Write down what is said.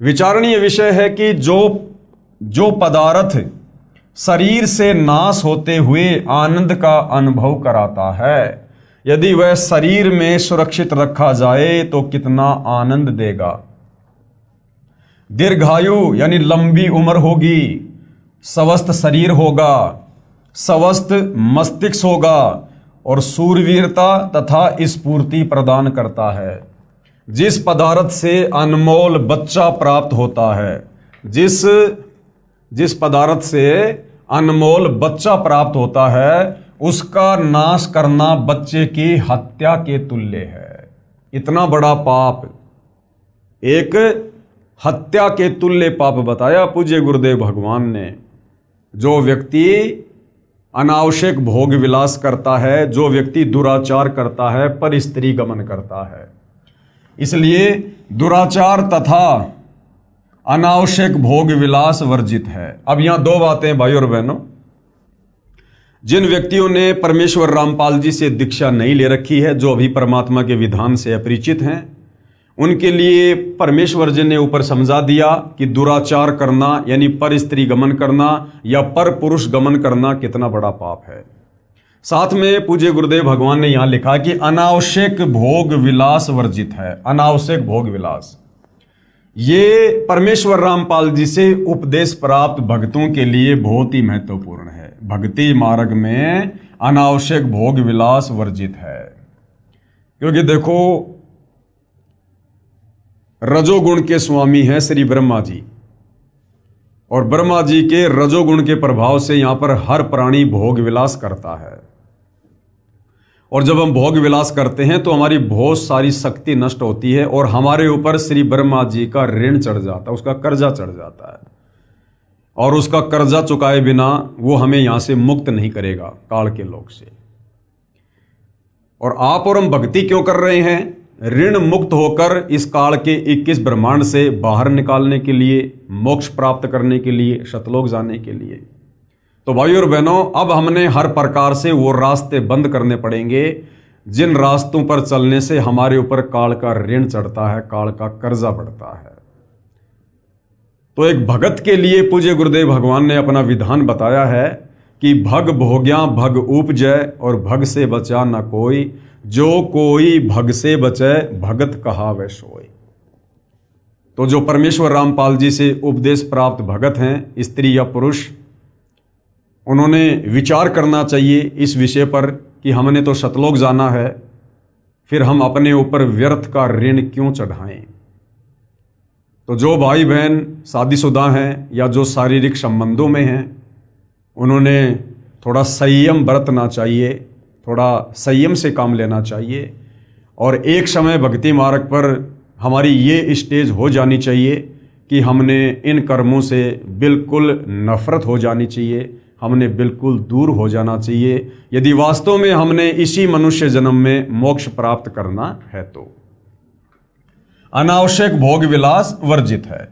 विचारणीय विषय है कि जो पदार्थ शरीर से नाश होते हुए आनंद का अनुभव कराता है, यदि वह शरीर में सुरक्षित रखा जाए तो कितना आनंद देगा। दीर्घायु यानी लंबी उम्र होगी, स्वस्थ शरीर होगा, स्वस्थ मस्तिष्क होगा और शूरवीरता तथा स्फूर्ति प्रदान करता है। जिस पदार्थ से अनमोल बच्चा प्राप्त होता है, जिस पदार्थ से अनमोल बच्चा प्राप्त होता है, उसका नाश करना बच्चे की हत्या के तुल्य है। इतना बड़ा पाप, एक हत्या के तुल्य पाप बताया पूज्य गुरुदेव भगवान ने। जो व्यक्ति अनावश्यक भोग विलास करता है, जो व्यक्ति दुराचार करता है, पर स्त्री गमन करता है। इसलिए दुराचार तथा अनावश्यक भोग विलास वर्जित है। अब यहां दो बातें भाई और बहनों, जिन व्यक्तियों ने परमेश्वर रामपाल जी से दीक्षा नहीं ले रखी है, जो अभी परमात्मा के विधान से अपरिचित हैं, उनके लिए परमेश्वर जी ने ऊपर समझा दिया कि दुराचार करना यानी पर स्त्री गमन करना या पर पुरुष गमन करना कितना बड़ा पाप है। साथ में पूज्य गुरुदेव भगवान ने यहां लिखा कि अनावश्यक भोग विलास वर्जित है। अनावश्यक भोग विलास ये परमेश्वर रामपाल जी से उपदेश प्राप्त भक्तों के लिए बहुत ही महत्वपूर्ण है। भक्ति मार्ग में अनावश्यक भोग विलास वर्जित है, क्योंकि देखो रजोगुण के स्वामी हैं श्री ब्रह्मा जी, और ब्रह्मा जी के रजोगुण के प्रभाव से यहां पर हर प्राणी भोग विलास करता है। और जब हम भोग विलास करते हैं तो हमारी बहुत सारी शक्ति नष्ट होती है और हमारे ऊपर श्री ब्रह्मा जी का ऋण चढ़ जाता है, उसका कर्जा चढ़ जाता है, और उसका कर्जा चुकाए बिना वो हमें यहां से मुक्त नहीं करेगा काल के लोक से। और आप और हम भक्ति क्यों कर रहे हैं? ऋण मुक्त होकर इस काल के 21 ब्रह्मांड से बाहर निकालने के लिए, मोक्ष प्राप्त करने के लिए, सतलोक जाने के लिए। तो भाई और बहनों, अब हमने हर प्रकार से वो रास्ते बंद करने पड़ेंगे जिन रास्तों पर चलने से हमारे ऊपर काल का ऋण चढ़ता है, काल का कर्जा बढ़ता है। तो एक भगत के लिए पूज्य गुरुदेव भगवान ने अपना विधान बताया है कि भग भोग्या भग उपजय और भग से बचा न कोई, जो कोई भग से बचे भगत कहावे सोई। तो जो परमेश्वर रामपाल जी से उपदेश प्राप्त भगत हैं, स्त्री या पुरुष, उन्होंने विचार करना चाहिए इस विषय पर कि हमने तो सतलोक जाना है, फिर हम अपने ऊपर व्यर्थ का ऋण क्यों चढ़ाएं। तो जो भाई बहन शादीशुदा हैं या जो शारीरिक संबंधों में हैं, उन्होंने थोड़ा संयम बरतना चाहिए, थोड़ा संयम से काम लेना चाहिए। और एक समय भक्ति मार्ग पर हमारी ये स्टेज हो जानी चाहिए कि हमने इन कर्मों से बिल्कुल नफरत हो जानी चाहिए, हमने बिल्कुल दूर हो जाना चाहिए, यदि वास्तव में हमने इसी मनुष्य जन्म में मोक्ष प्राप्त करना है तो। अनावश्यक भोग विलास वर्जित है।